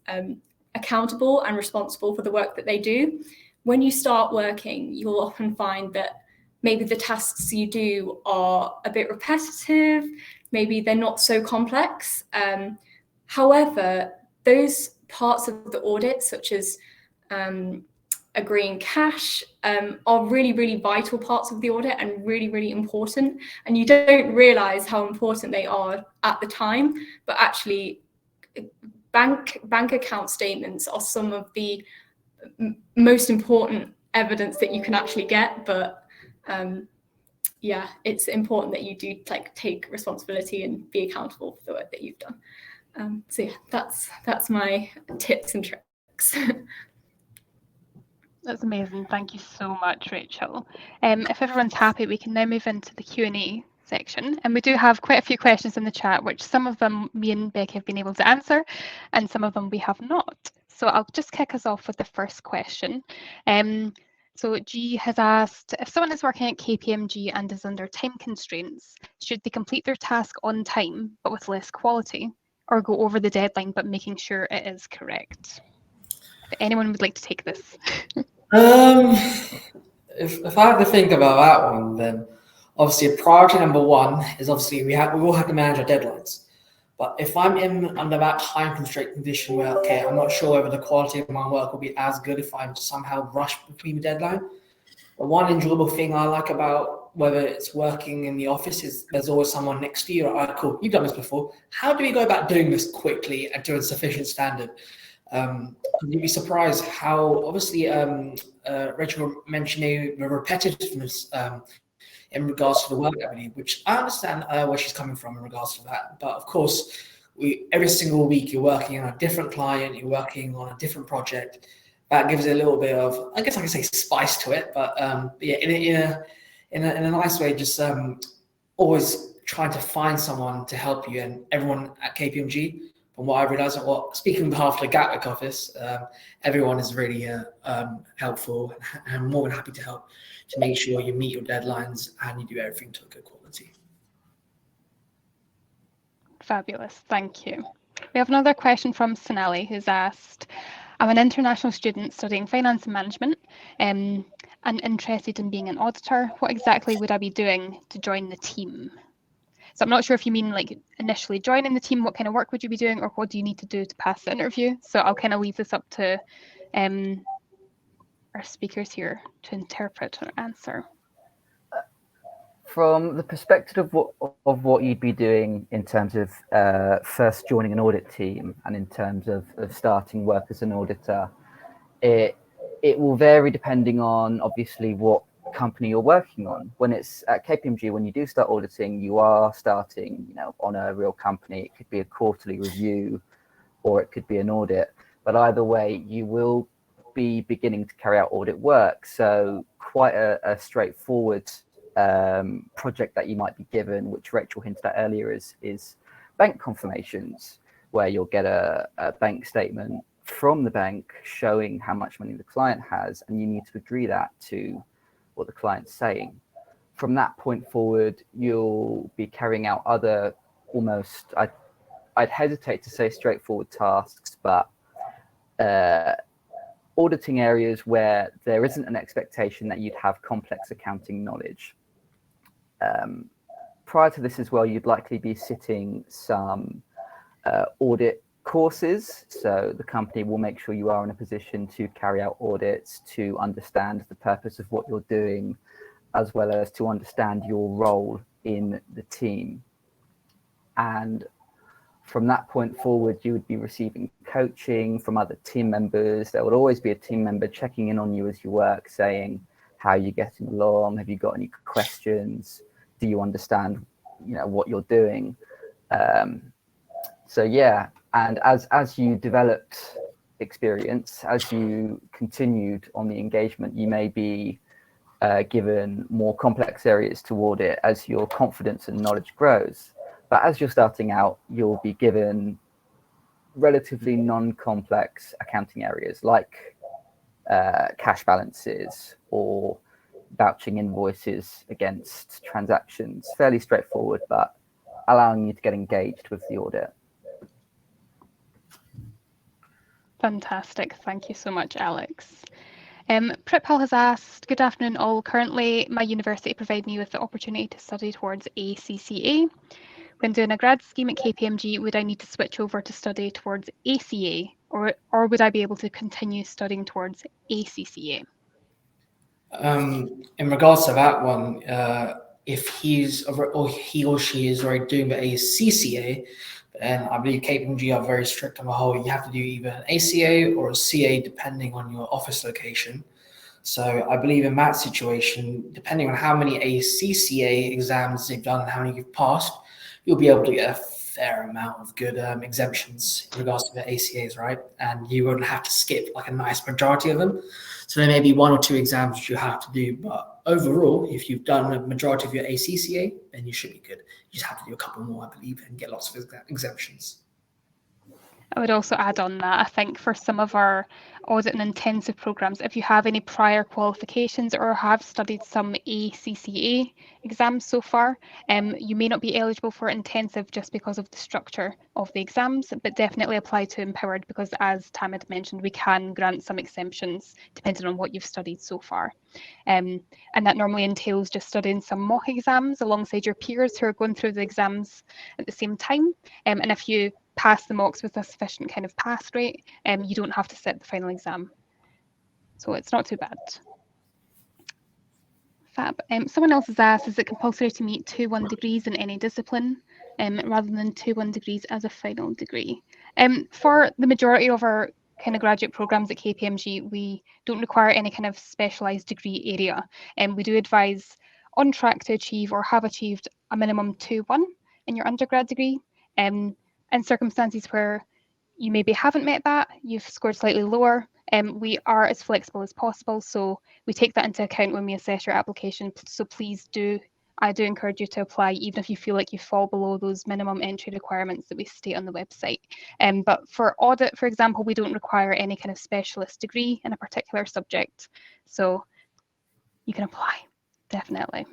accountable and responsible for the work that they do. When you start working, you'll often find that maybe the tasks you do are a bit repetitive, maybe they're not so complex. However, those parts of the audit, such as agreeing cash, are really, really vital parts of the audit and really, really important. And you don't realize how important they are at the time, but actually bank account statements are some of the most important evidence that you can actually get. But yeah, it's important that you do take responsibility and be accountable for the work that you've done. So yeah, that's my tips and tricks. That's amazing. Thank you so much, Rachel. If everyone's happy, we can now move into the Q&A section. And we do have quite a few questions in the chat, which some of them me and Becky have been able to answer, and some of them we have not. So I'll just kick us off with the first question. So G has asked, if someone is working at KPMG and is under time constraints, should they complete their task on time but with less quality, or go over the deadline but making sure it is correct? If anyone would like to take this. If I have to think about that one, then obviously priority number one is obviously we all have to manage our deadlines. But if I'm under that time constraint condition where, okay, I'm not sure whether the quality of my work will be as good if I'm somehow rushed between the deadline. But one enjoyable thing I like about whether it's working in the office is there's always someone next to you. All right, cool, you've done this before. How do we go about doing this quickly and to a sufficient standard? You'd be surprised how obviously Rachel mentioned the repetitiveness in regards to the work that we do, which I understand where she's coming from in regards to that. But of course, every single week you're working on a different client, you're working on a different project. That gives it a little bit of, I guess I can say, spice to it. But yeah, in a nice way, just always trying to find someone to help you. And everyone at KPMG And what I realised, speaking on behalf of the Gatwick office, everyone is really helpful and more than happy to help to make sure you meet your deadlines and you do everything to a good quality. Fabulous, thank you. We have another question from Sonali, who's asked, I'm an international student studying finance and management and interested in being an auditor. What exactly would I be doing to join the team? So I'm not sure if you mean like initially joining the team, what kind of work would you be doing, or what do you need to do to pass the interview? So I'll kind of leave this up to our speakers here to interpret or answer. From the perspective of what you'd be doing in terms of first joining an audit team and in terms of starting work as an auditor, it will vary depending on obviously what company you're working on. When it's at KPMG, when you do start auditing, you are starting, on a real company. It could be a quarterly review or it could be an audit, but either way, you will be beginning to carry out audit work. So quite a straightforward project that you might be given, which Rachel hinted at earlier, is bank confirmations, where you'll get a bank statement from the bank showing how much money the client has, and you need to agree that to what the client's saying. From that point forward, you'll be carrying out other almost, I'd hesitate to say straightforward tasks, but auditing areas where there isn't an expectation that you'd have complex accounting knowledge. Prior to this as well, you'd likely be sitting some audit courses. So the company will make sure you are in a position to carry out audits, to understand the purpose of what you're doing, as well as to understand your role in the team. And from that point forward, you would be receiving coaching from other team members. There would always be a team member checking in on you as you work, saying, how are you getting along? Have you got any questions? Do you understand, what you're doing? So yeah, and as you developed experience, as you continued on the engagement, you may be given more complex areas to audit as your confidence and knowledge grows. But as you're starting out, you'll be given relatively non-complex accounting areas like cash balances or vouching invoices against transactions. Fairly straightforward, but allowing you to get engaged with the audit. Fantastic. Thank you so much, Alex. Prithpal has asked, good afternoon all. Currently, my university provide me with the opportunity to study towards ACCA. When doing a grad scheme at KPMG, would I need to switch over to study towards ACA, or would I be able to continue studying towards ACCA? In regards to that one, if he or she is already doing the ACCA, then I believe KPMG are very strict on the whole. You have to do either an ACA or a CA depending on your office location. So I believe in that situation, depending on how many ACCA exams they've done and how many you've passed, you'll be able to get a fair amount of good exemptions in regards to the ACAs, right? And you won't have to skip like a nice majority of them. So there may be one or two exams which you have to do, but overall, if you've done a majority of your ACCA, then you should be good. You just have to do a couple more, I believe, and get lots of exemptions. I would also add on that, I think for some of our audit and intensive programs, if you have any prior qualifications or have studied some ACCA exams so far, you may not be eligible for intensive just because of the structure of the exams, but definitely apply to empowered because, as Tam had mentioned, we can grant some exemptions depending on what you've studied so far. And that normally entails just studying some mock exams alongside your peers who are going through the exams at the same time. And if you pass the mocks with a sufficient kind of pass rate, you don't have to sit the final exam. So it's not too bad. Fab. Someone else has asked, is it compulsory to meet 2-1 degrees in any discipline rather than 2-1 degrees as a final degree? For the majority of our kind of graduate programs at KPMG, we don't require any kind of specialised degree area. We do advise on track to achieve or have achieved a minimum 2-1 in your undergrad degree. In circumstances where you maybe haven't met that, you've scored slightly lower, we are as flexible as possible. So we take that into account when we assess your application. So please do I do encourage you to apply, even if you feel like you fall below those minimum entry requirements that we state on the website. But for audit, for example, we don't require any kind of specialist degree in a particular subject. So you can apply, definitely.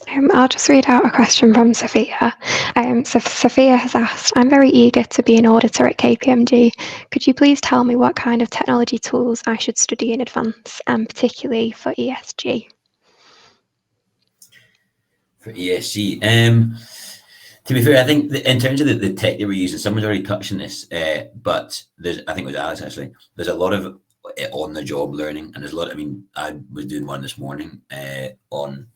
I'll just read out a question from Sophia. So Sophia has asked, I'm very eager to be an auditor at KPMG. Could you please tell me what kind of technology tools I should study in advance, and particularly for ESG? For ESG, to be fair, I think in terms of the tech that we're using, someone's already touched on this, but I think it was Alex actually, there's a lot of on-the-job learning, and there's a lot, I mean, I was doing one this morning on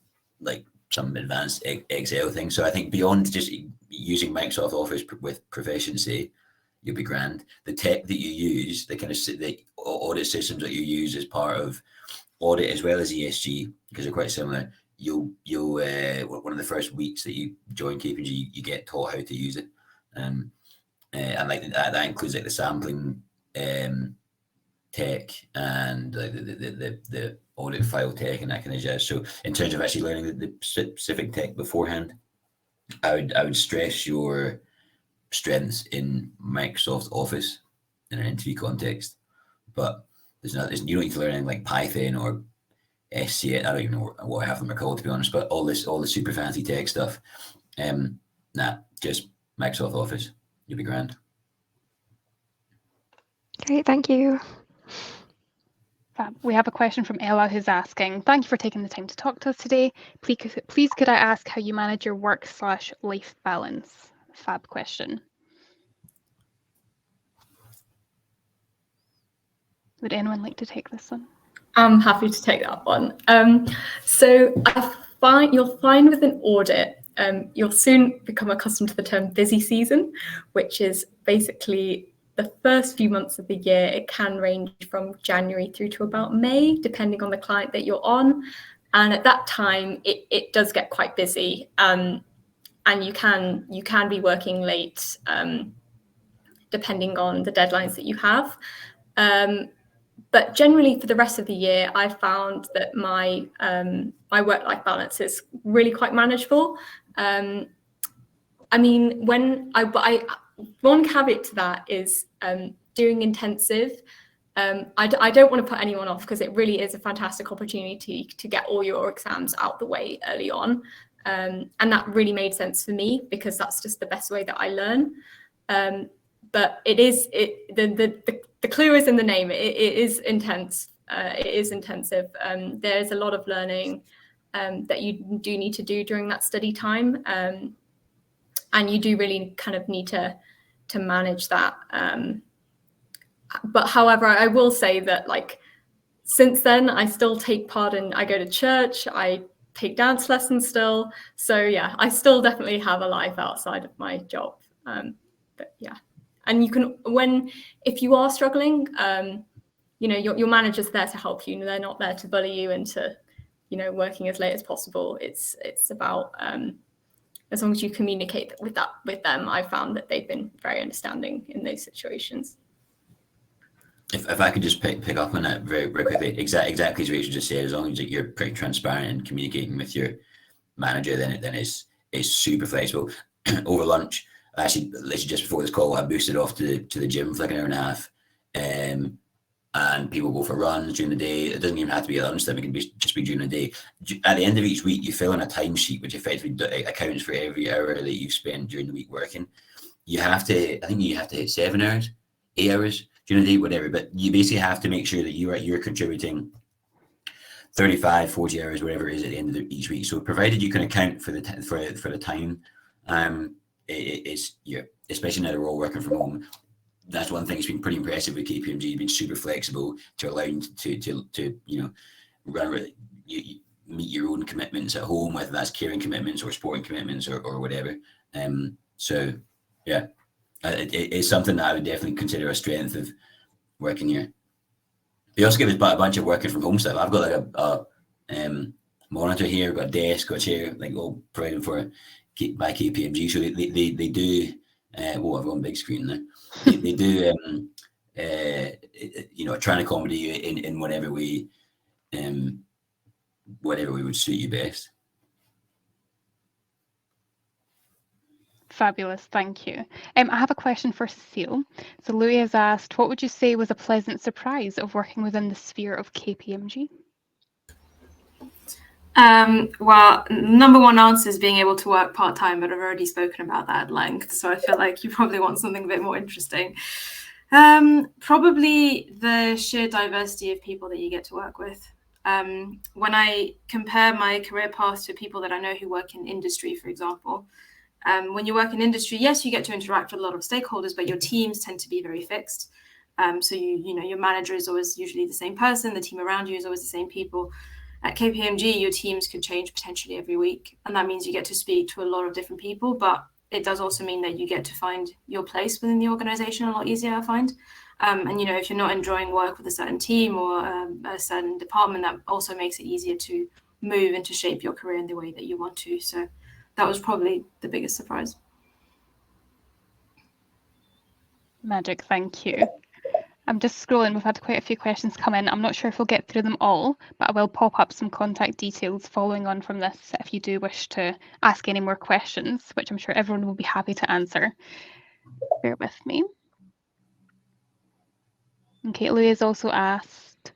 like some advanced Excel thing. So I think beyond just using Microsoft Office with proficiency, you'll be grand. The tech that you use, the kind of the audit systems that you use as part of audit as well as ESG, because they're quite similar, you'll one of the first weeks that you join KPMG, you get taught how to use it. And like that includes like the sampling tech and the audit file tech and that kind of jazz. So in terms of actually learning the specific tech beforehand, I would stress your strengths in Microsoft Office in an interview context. But you don't need to learn anything like Python or SCA. I don't even know what half of them are called, to be honest. But all the super fancy tech stuff, just Microsoft Office. You'll be grand. Great, thank you. We have a question from Ella who's asking, thank you for taking the time to talk to us today. Please could I ask how you manage your work/life balance? Fab question. Would anyone like to take this one? I'm happy to take that one. So you'll find with an audit, you'll soon become accustomed to the term busy season, which is basically the first few months of the year. It can range from January through to about May, depending on the client that you're on. And at that time, it does get quite busy. And you can be working late, depending on the deadlines that you have. But generally, for the rest of the year, I found that my work-life balance is really quite manageable. I mean, one caveat to that is doing intensive. I don't want to put anyone off, because it really is a fantastic opportunity to get all your exams out the way early on. And that really made sense for me, because that's just the best way that I learn. But the clue is in the name. It is intense. It is intensive. There's a lot of learning that you do need to do during that study time. And you do really kind of need to manage that. But however, I will say that, like, since then, I still take part in, I go to church, I take dance lessons still. So yeah, I still definitely have a life outside of my job. But yeah, and you can, if you are struggling, your manager's there to help you. They're not there to bully you into, working as late as possible. It's about, as long as you communicate with them, I found that they've been very understanding in those situations. If I could just pick up on that very, very quickly, exactly as Rachel just said, as long as you're pretty transparent and communicating with your manager, then it's super flexible. Over lunch, actually, literally just before this call, I boosted off to the gym for like an hour and a half, and people go for runs during the day. It doesn't even have to be at lunchtime; it can just be during the day. At the end of each week, you fill in a timesheet which effectively accounts for every hour that you've spent during the week working. I think you have to hit 7 hours, 8 hours during the day, whatever. But you basically have to make sure that you're contributing 35, 40 hours, whatever it is, at the end of each week. So provided you can account for the time, especially now that we're all working from home. That's one thing that's been pretty impressive with KPMG. You've been super flexible to allow you to meet your own commitments at home, whether that's caring commitments or sporting commitments or whatever. So yeah, it's something that I would definitely consider a strength of working here. They also give us a bunch of working from home stuff. I've got like a monitor here, got a desk, got a chair, like all provided by KPMG. So they do. I've got a big screen there. They do, try and accommodate you in whatever way would suit you best. Fabulous, thank you. I have a question for Cecile. So Louis has asked, what would you say was a pleasant surprise of working within the sphere of KPMG? Well, number one answer is being able to work part-time, but I've already spoken about that at length, so I feel like you probably want something a bit more interesting. Probably the sheer diversity of people that you get to work with. When I compare my career path to people that I know who work in industry, for example, when you work in industry, yes, you get to interact with a lot of stakeholders, but your teams tend to be very fixed. So you know, your manager is always usually the same person, the team around you is always the same people. At KPMG, your teams could change potentially every week, and that means you get to speak to a lot of different people, but it does also mean that you get to find your place within the organization a lot easier, I find. And, you know, if you're not enjoying work with a certain team or a certain department, that also makes it easier to move and to shape your career in the way that you want to. So that was probably the biggest surprise. Magic, thank you. I'm just scrolling, we've had quite a few questions come in. I'm not sure if we'll get through them all, but I will pop up some contact details following on from this if you do wish to ask any more questions, which I'm sure everyone will be happy to answer. Bear with me. Okay, Louis has also asked,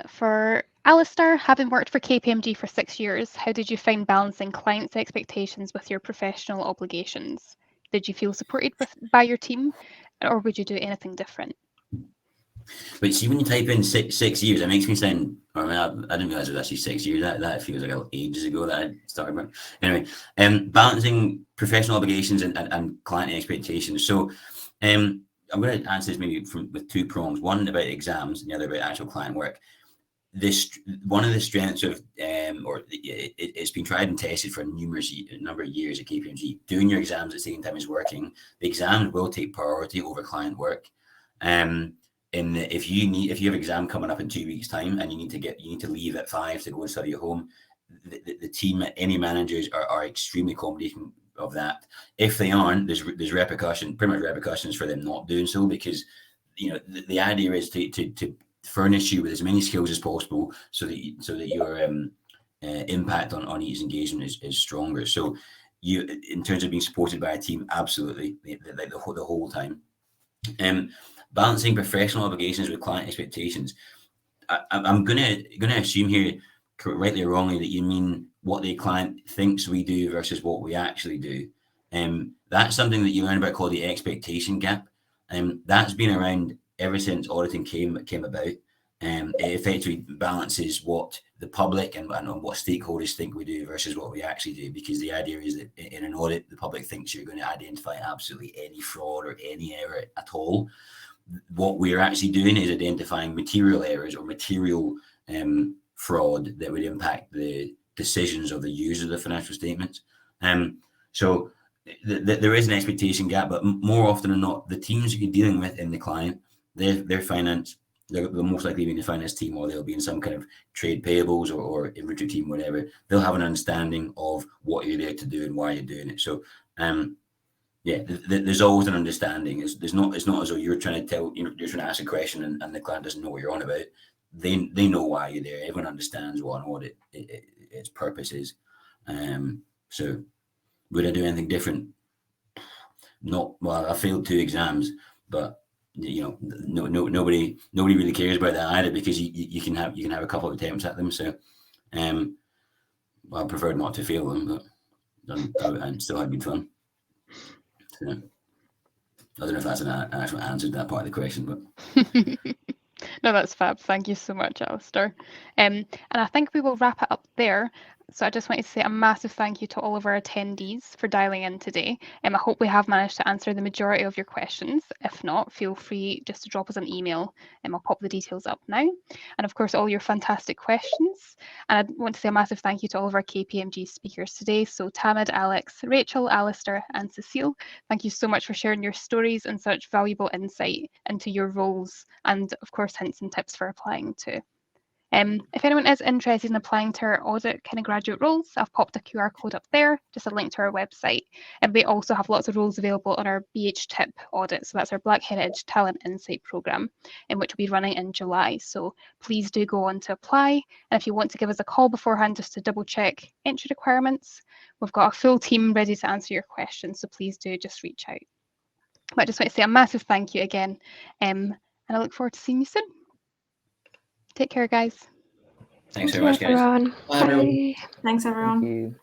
for Alistair, having worked for KPMG for 6 years, how did you find balancing clients' expectations with your professional obligations? Did you feel supported by your team, or would you do anything different? But see, when you type in six years, it makes me sound, I didn't realize it was actually 6 years. That feels like ages ago that I started work. Anyway, balancing professional obligations and client expectations. So I'm going to answer this maybe with two prongs, one about exams and the other about actual client work. One of the strengths of, it's been tried and tested for a number of years at KPMG, doing your exams at the same time as working. The exams will take priority over client work. If you have an exam coming up in 2 weeks' time and you need to leave at 5 to go and study at home, the team, any managers are extremely accommodating of that. If they aren't, there's pretty much repercussions for them not doing so, because you know the idea is to furnish you with as many skills as possible so that your impact on each engagement is stronger. So you, in terms of being supported by a team, absolutely, like the whole time. Balancing professional obligations with client expectations. I'm gonna assume here, rightly or wrongly, that you mean what the client thinks we do versus what we actually do. That's something that you learn about called the expectation gap. That's been around ever since auditing came about. It effectively balances what the public and what stakeholders think we do versus what we actually do, because the idea is that in an audit, the public thinks you're going to identify absolutely any fraud or any error at all. What we're actually doing is identifying material errors or material fraud that would impact the decisions of the user of the financial statements. So there is an expectation gap, but more often than not, the teams you're dealing with in the client, their finance, they're most likely be in the finance team, or they'll be in some kind of trade payables or inventory team, whatever. They'll have an understanding of what you're there to do and why you're doing it. So yeah, there's always an understanding. It's not as though you're trying to ask a question and the client doesn't know what you're on about. They know why you're there. Everyone understands what an audit its purpose is. So would I do anything different? Not well. I failed 2 exams, but you know, nobody really cares about that either, because you can have a couple of attempts at them. So I prefer not to fail them, but I still had good fun. So, I don't know if that's an actual answer to that part of the question, but No, that's fab. Thank you so much, Alistair. And I think we will wrap it up there. So I just wanted to say a massive thank you to all of our attendees for dialing in today. I hope we have managed to answer the majority of your questions. If not, feel free just to drop us an email, and I'll pop the details up now. And of course, all your fantastic questions. And I want to say a massive thank you to all of our KPMG speakers today. So Tamid, Alex, Rachel, Alistair, and Cecile, thank you so much for sharing your stories and such valuable insight into your roles, and of course, hints and tips for applying too. If anyone is interested in applying to our audit kind of graduate roles, I've popped a QR code up there, just a link to our website. And we also have lots of roles available on our BHTIP audit. So that's our Black Heritage Talent Insight Programme, in which we'll be running in July. So please do go on to apply. And if you want to give us a call beforehand just to double check entry requirements, we've got a full team ready to answer your questions. So please do just reach out. But I just want to say a massive thank you again. And I look forward to seeing you soon. Take care, guys. Thanks very much, guys. Everyone. Bye, everyone. Bye. Thanks, everyone. Thank you.